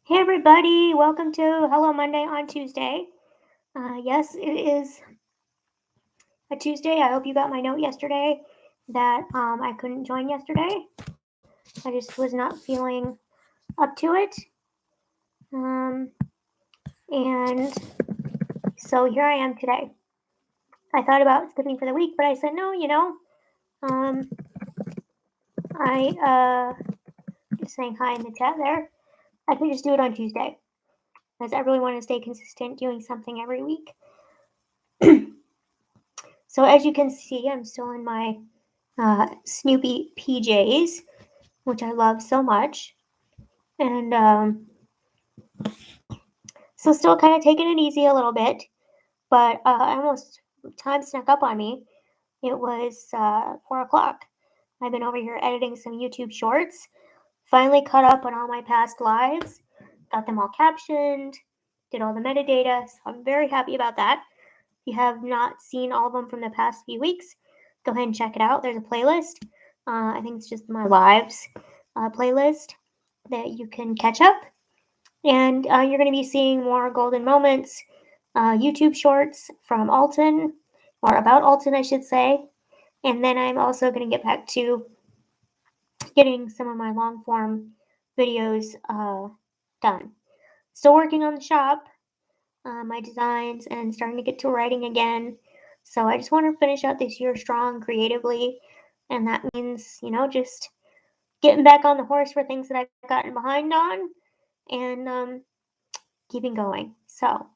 Hey everybody, welcome to Hello Monday on Tuesday. Yes, it is a Tuesday. I hope you got my note yesterday that I couldn't join yesterday. I just was not feeling up to it. Um, and so here I am today. I thought about skipping for the week, but I said no, um, I just saying hi in the chat there. I can just do it on Tuesday because I really want to stay consistent doing something every week. So as you can see, I'm still in my Snoopy PJs, which I love so much. And so still kind of taking it easy a little bit, but time snuck up on me. It was 4 o'clock. I've been over here editing some YouTube shorts, finally caught up on all my past lives, got them all captioned, did all the metadata, so I'm very happy about that. If you have not seen all of them from the past few weeks, go ahead and check it out. There's a playlist. I think it's just my lives playlist that you can catch up. And you're going to be seeing more golden moments, YouTube shorts from Alton, or about Alton, I should say. And then I'm also going to get back to getting some of my long form videos done. Still working on the shop, my designs, and starting to get to writing again. So I just want to finish out this year strong creatively. And that means, just getting back on the horse for things that I've gotten behind on and keeping going. So,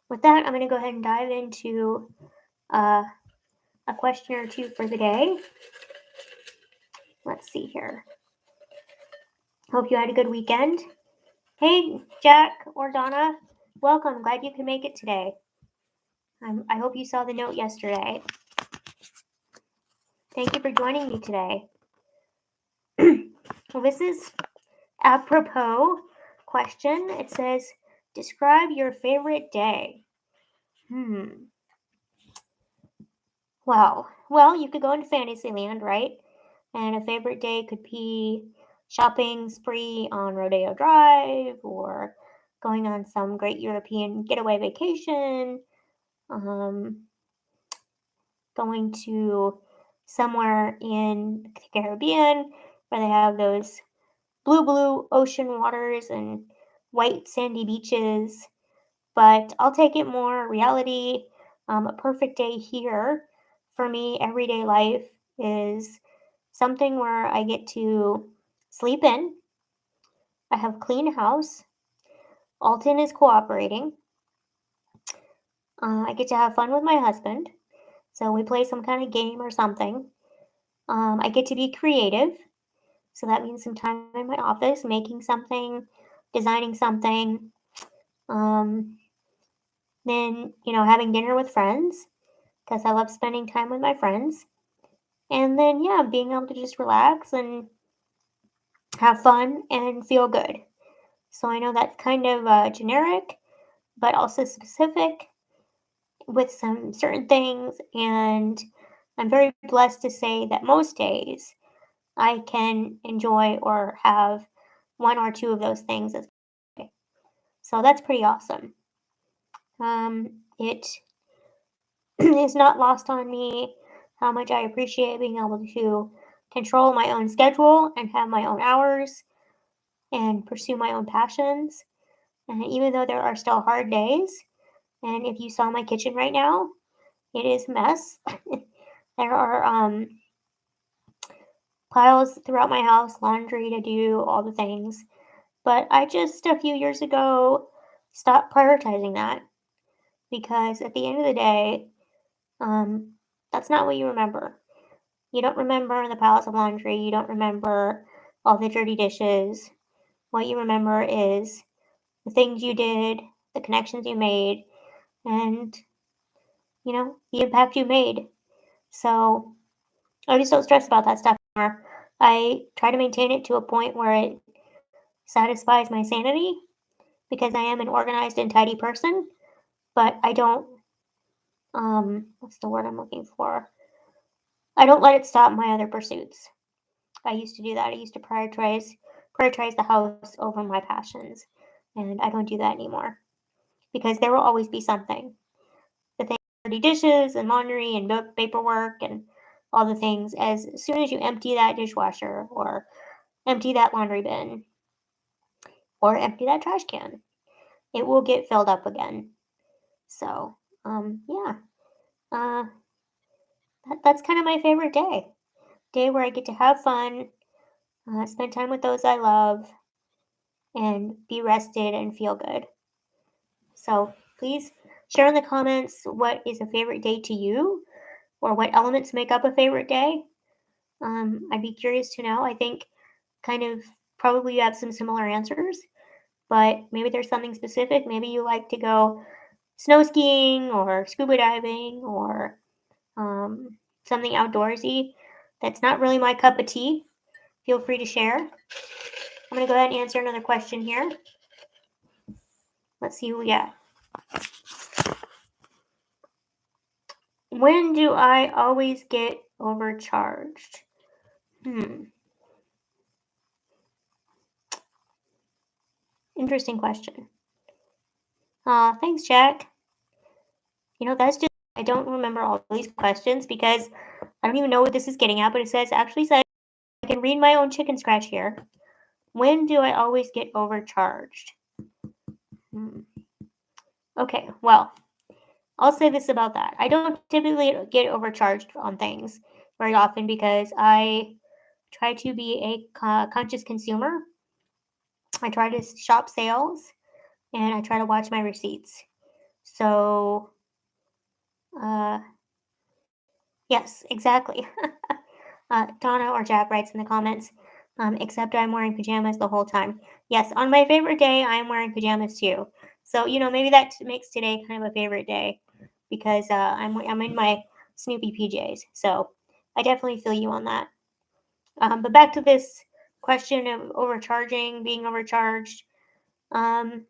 with that, I'm going to go ahead and dive into uh, a question or two for the day. Let's see here. Hope you had a good weekend. Hey, Jack or Donna, welcome. Glad you could make it today. I hope you saw the note yesterday. Thank you for joining me today. Well, this is apropos question. It says, describe your favorite day. Well, you could go into Fantasyland, right? And a favorite day could be shopping spree on Rodeo Drive or going on some great European getaway vacation, um, going to somewhere in the Caribbean where they have those blue ocean waters and white sandy beaches. But I'll take it more reality. A perfect day here for me, everyday life is something where I get to sleep in. I have clean house. Alton is cooperating. I get to have fun with my husband. So we play some kind of game or something. I get to be creative. So that means some time in my office making something, designing something. Um, then, having dinner with friends because I love spending time with my friends. And then, yeah, being able to just relax and have fun and feel good. So I know that's kind of generic, but also specific with some certain things. And I'm very blessed to say that most days I can enjoy or have one or two of those things as well. So that's pretty awesome. It is not lost on me how much I appreciate being able to control my own schedule and have my own hours and pursue my own passions. And even though there are still hard days, and if you saw my kitchen right now, it is a mess. There are piles throughout my house, laundry to do, all the things. But I just a few years ago stopped prioritizing that because at the end of the day, that's not what you remember. You don't remember the piles of laundry. You don't remember all the dirty dishes. What you remember is the things you did, the connections you made, and, the impact you made. So I just don't stress about that stuff anymore. I try to maintain it to a point where it satisfies my sanity because I am an organized and tidy person, but I don't, what's the word I'm looking for? I don't let it stop my other pursuits. I used to do that. I used to prioritize the house over my passions. and I don't do that anymore because there will always be something. The thing, dirty dishes and laundry and paperwork and all the things. As soon as you empty that dishwasher or empty that laundry bin or empty that trash can, it will get filled up again. So, yeah, uh, that's kind of my favorite day. Day where I get to have fun, spend time with those I love, and be rested and feel good. So please share in the comments what is a favorite day to you or what elements make up a favorite day. I'd be curious to know. I think kind of probably you have some similar answers, but maybe there's something specific. Maybe you like to go snow skiing or scuba diving or something outdoorsy. That's not really my cup of tea. Feel free to share. I'm going to go ahead and answer another question here. Let's see who we got. When do I always get overcharged? Interesting question. Thanks, Jack. That's just, I don't remember all these questions because I don't even know what this is getting at, but it actually says, I can read my own chicken scratch here. When do I always get overcharged? Okay, well, I'll say this about that. I don't typically get overcharged on things very often because I try to be a conscious consumer. I try to shop sales and I try to watch my receipts. So, uh, yes, exactly. Donna or Jack writes in the comments, except I'm wearing pajamas the whole time. Yes, on my favorite day, I'm wearing pajamas too. So, maybe that makes today kind of a favorite day because I'm in my Snoopy PJs. So, I definitely feel you on that. But back to this question of overcharging, being overcharged. Um,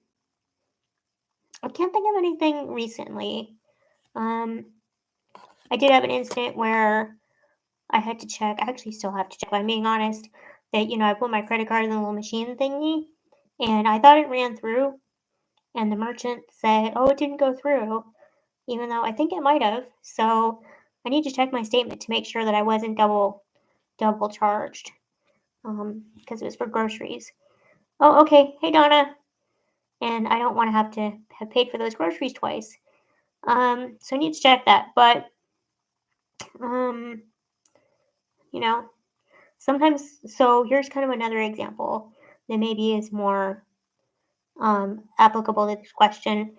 I can't think of anything recently. Um, I did have an incident where I had to check. I actually still have to check, if I'm being honest, that, I put my credit card in the little machine thingy and I thought it ran through. And the merchant said, oh, it didn't go through, even though I think it might have. So I need to check my statement to make sure that I wasn't double charged because it was for groceries. Oh, okay. Hey, Donna. And I don't want to have paid for those groceries twice. So I need to check that. But, um, you know, sometimes, so here's kind of another example that maybe is more applicable to this question.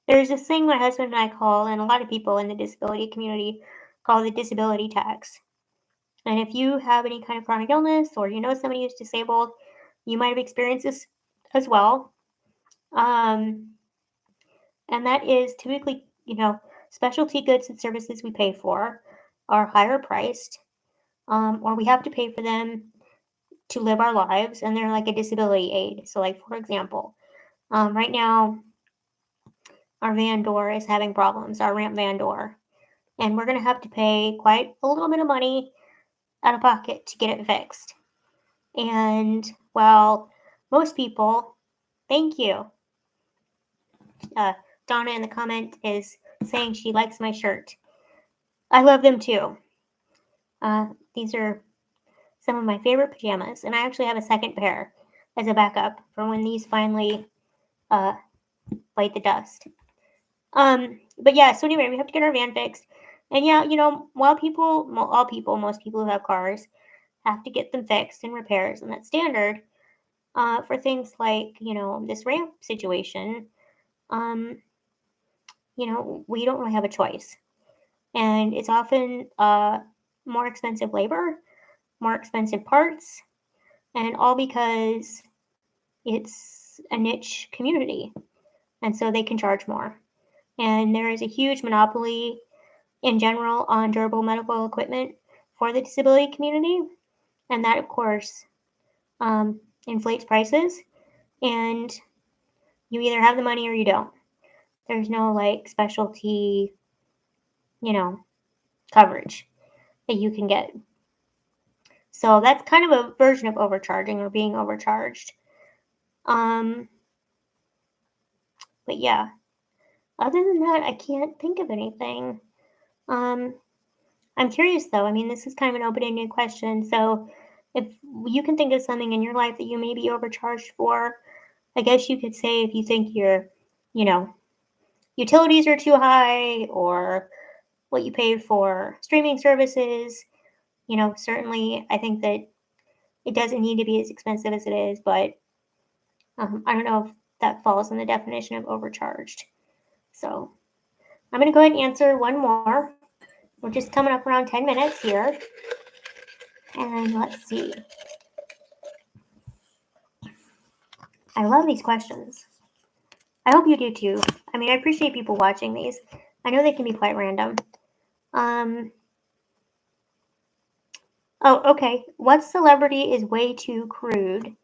There's this thing my husband and I call, and a lot of people in the disability community call the disability tax. And if you have any kind of chronic illness or you know somebody who's disabled, you might have experienced this as well. And that is typically, specialty goods and services we pay for are higher priced, or we have to pay for them to live our lives, and they're like a disability aid. So, like, for example, right now, our van door is having problems, our ramp van door, and we're going to have to pay quite a little bit of money out of pocket to get it fixed. And while most people, thank you, Donna in the comment is saying she likes my shirt. I love them too. These are some of my favorite pajamas, and I actually have a second pair as a backup for when these finally bite the dust. But yeah, so anyway, we have to get our van fixed. And yeah, most people who have cars have to get them fixed and repairs, and that's standard. For things like, this ramp situation, we don't really have a choice. And it's often more expensive labor, more expensive parts, and all because it's a niche community. And so they can charge more. And there is a huge monopoly in general on durable medical equipment for the disability community. And that, of course, inflates prices. And you either have the money or you don't. There's no like specialty, coverage that you can get. So that's kind of a version of overcharging or being overcharged. But yeah, other than that, I can't think of anything. Um, I'm curious though. I mean, this is kind of an open-ended question. So, if you can think of something in your life that you may be overcharged for, I guess you could say if you think your, you know, utilities are too high or what you pay for streaming services, certainly I think that it doesn't need to be as expensive as it is, but I don't know if that falls in the definition of overcharged. So I'm going to go ahead and answer one more. We're just coming up around 10 minutes here. And let's see. I love these questions. I hope you do too. I mean, I appreciate people watching these. I know they can be quite random. Oh, okay. What celebrity is way too crude,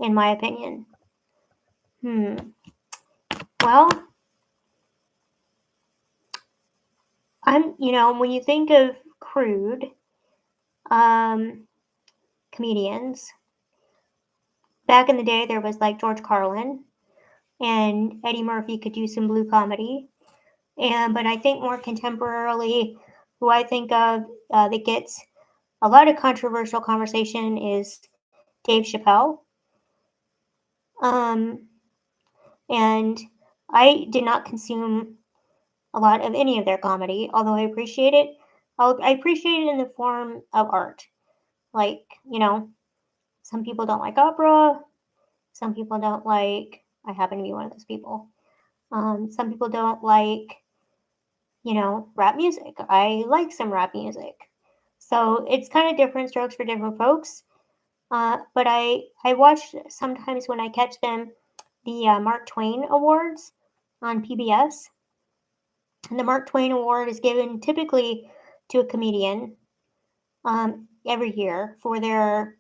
in my opinion? Well, when you think of crude comedians, back in the day there was like George Carlin, and Eddie Murphy could do some blue comedy. But I think more contemporarily, who I think of that gets a lot of controversial conversation is Dave Chappelle. Um, and I did not consume a lot of any of their comedy, although I appreciate it. I appreciate it in the form of art. Like, some people don't like opera. Some people don't like, I happen to be one of those people. Some people don't like, rap music. I like some rap music. So it's kind of different strokes for different folks. But I watch sometimes when I catch them the Mark Twain Awards on PBS. And the Mark Twain Award is given typically to a comedian every year for their,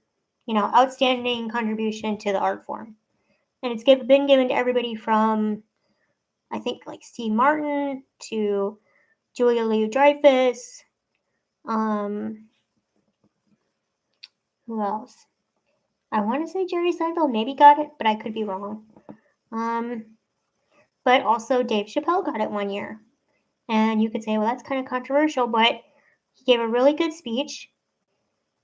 outstanding contribution to the art form. And it's been given to everybody from, I think, like Steve Martin to Julia Louis-Dreyfus. Who else? I want to say Jerry Seinfeld maybe got it, but I could be wrong. But also Dave Chappelle got it one year. And you could say, well, that's kind of controversial, but he gave a really good speech.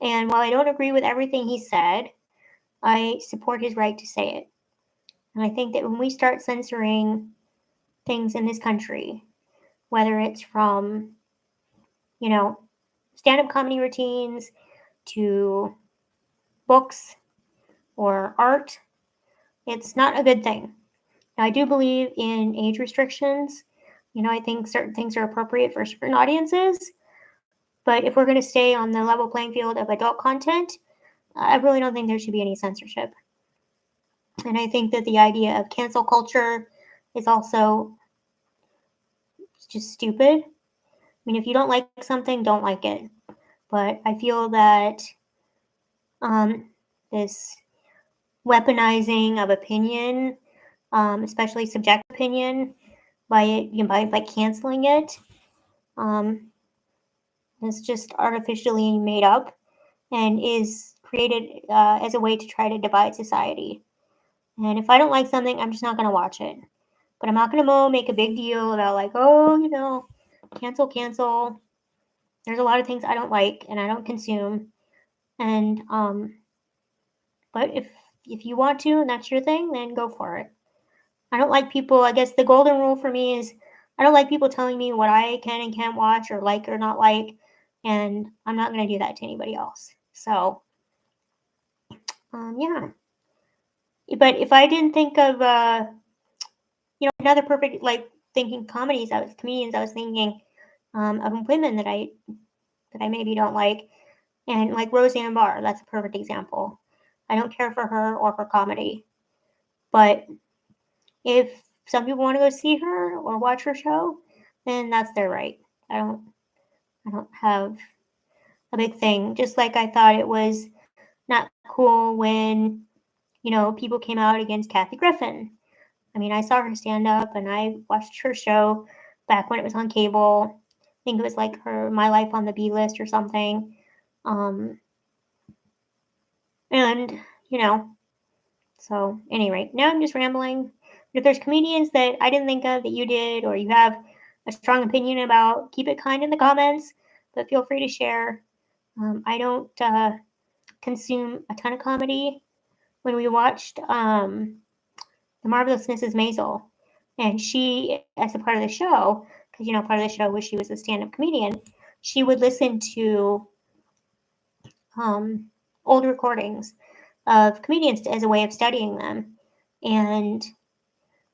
And while I don't agree with everything he said, I support his right to say it. And I think that when we start censoring things in this country, whether it's from, stand-up comedy routines to books or art, it's not a good thing. Now, I do believe in age restrictions. I think certain things are appropriate for certain audiences. But if we're going to stay on the level playing field of adult content, I really don't think there should be any censorship. And I think that the idea of cancel culture is also just stupid. I mean, if you don't like something, don't like it. But I feel that this weaponizing of opinion, especially subjective opinion, by canceling it, is just artificially made up and is created as a way to try to divide society. And if I don't like something, I'm just not going to watch it. But I'm not going to make a big deal about like, oh, cancel. There's a lot of things I don't like and I don't consume. And but if you want to and that's your thing, then go for it. I don't like people. I guess the golden rule for me is I don't like people telling me what I can and can't watch or like or not like, and I'm not going to do that to anybody else. So yeah. But if I didn't think of another perfect like thinking comedians, I was thinking of women that I maybe don't like, and like Roseanne Barr, that's a perfect example. I don't care for her or for comedy, but if some people want to go see her or watch her show, then that's their right. I don't have a big thing. Just like I thought it was not cool when people came out against Kathy Griffin. I mean, I saw her stand up and I watched her show back when it was on cable. I think it was like her My Life on the B List or something. And, so anyway, now I'm just rambling. If there's comedians that I didn't think of that you did, or you have a strong opinion about, keep it kind in the comments, but feel free to share. I don't consume a ton of comedy. When we watched The Marvelous Mrs. Maisel, and she, as a part of the show, because part of the show was she was a stand-up comedian, she would listen to old recordings of comedians as a way of studying them. And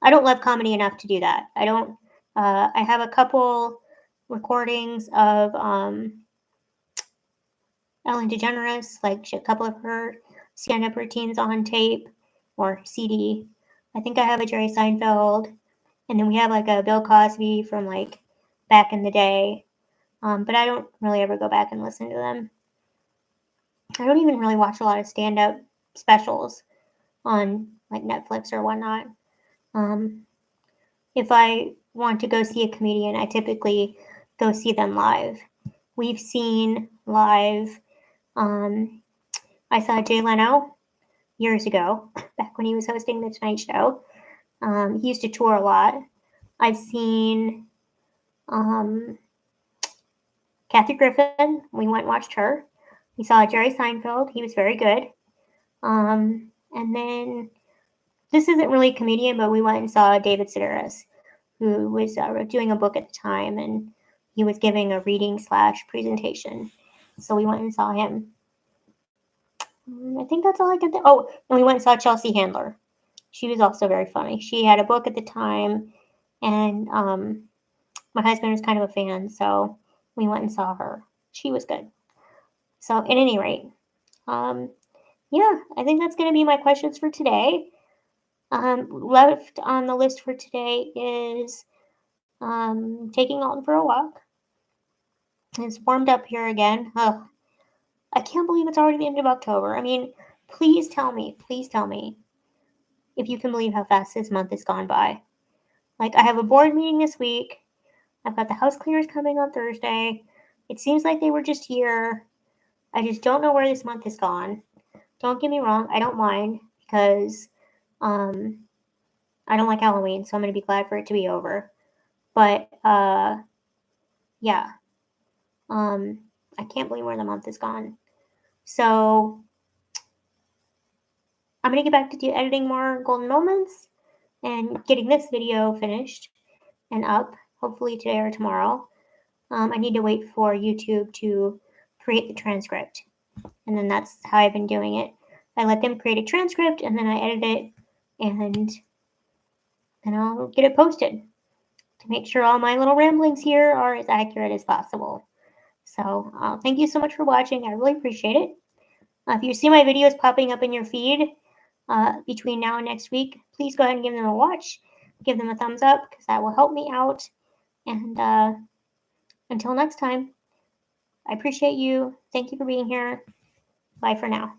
I don't love comedy enough to do that. I don't. I have a couple recordings of Ellen DeGeneres, like a couple of her stand-up routines on tape or CD. I think I have a Jerry Seinfeld, and then we have like a Bill Cosby from like back in the day. But I don't really ever go back and listen to them. I don't even really watch a lot of stand-up specials on like Netflix or whatnot. If I want to go see a comedian, I typically go see them live. We've seen live. I saw Jay Leno years ago, back when he was hosting the Tonight Show. He used to tour a lot. I've seen Kathy Griffin. We went and watched her. We saw Jerry Seinfeld. He was very good. And then, this isn't really a comedian, but we went and saw David Sedaris, who was doing a book at the time, and he was giving a reading / presentation. So we went and saw him. I think that's all I can think. Oh, and we went and saw Chelsea Handler. She was also very funny. She had a book at the time, and my husband was kind of a fan, so we went and saw her. She was good. So, at any rate, yeah, I think that's going to be my questions for today. Left on the list for today is taking Alton for a walk. It's warmed up here again. Oh, I can't believe it's already the end of October. I mean, please tell me if you can believe how fast this month has gone by. Like, I have a board meeting this week. I've got the house cleaners coming on Thursday. It seems like they were just here. I just don't know where this month has gone. Don't get me wrong, I don't mind, because I don't like Halloween, so I'm going to be glad for it to be over. But, yeah. I can't believe where the month is gone. So, I'm going to get back to editing more golden moments and getting this video finished and up, hopefully today or tomorrow. I need to wait for YouTube to create the transcript, and then that's how I've been doing it. I let them create a transcript, and then I edit it, and then I'll get it posted to make sure all my little ramblings here are as accurate as possible. So thank you so much for watching. I really appreciate it. If you see my videos popping up in your feed between now and next week, please go ahead and give them a watch. Give them a thumbs up, because that will help me out. And until next time, I appreciate you. Thank you for being here. Bye for now.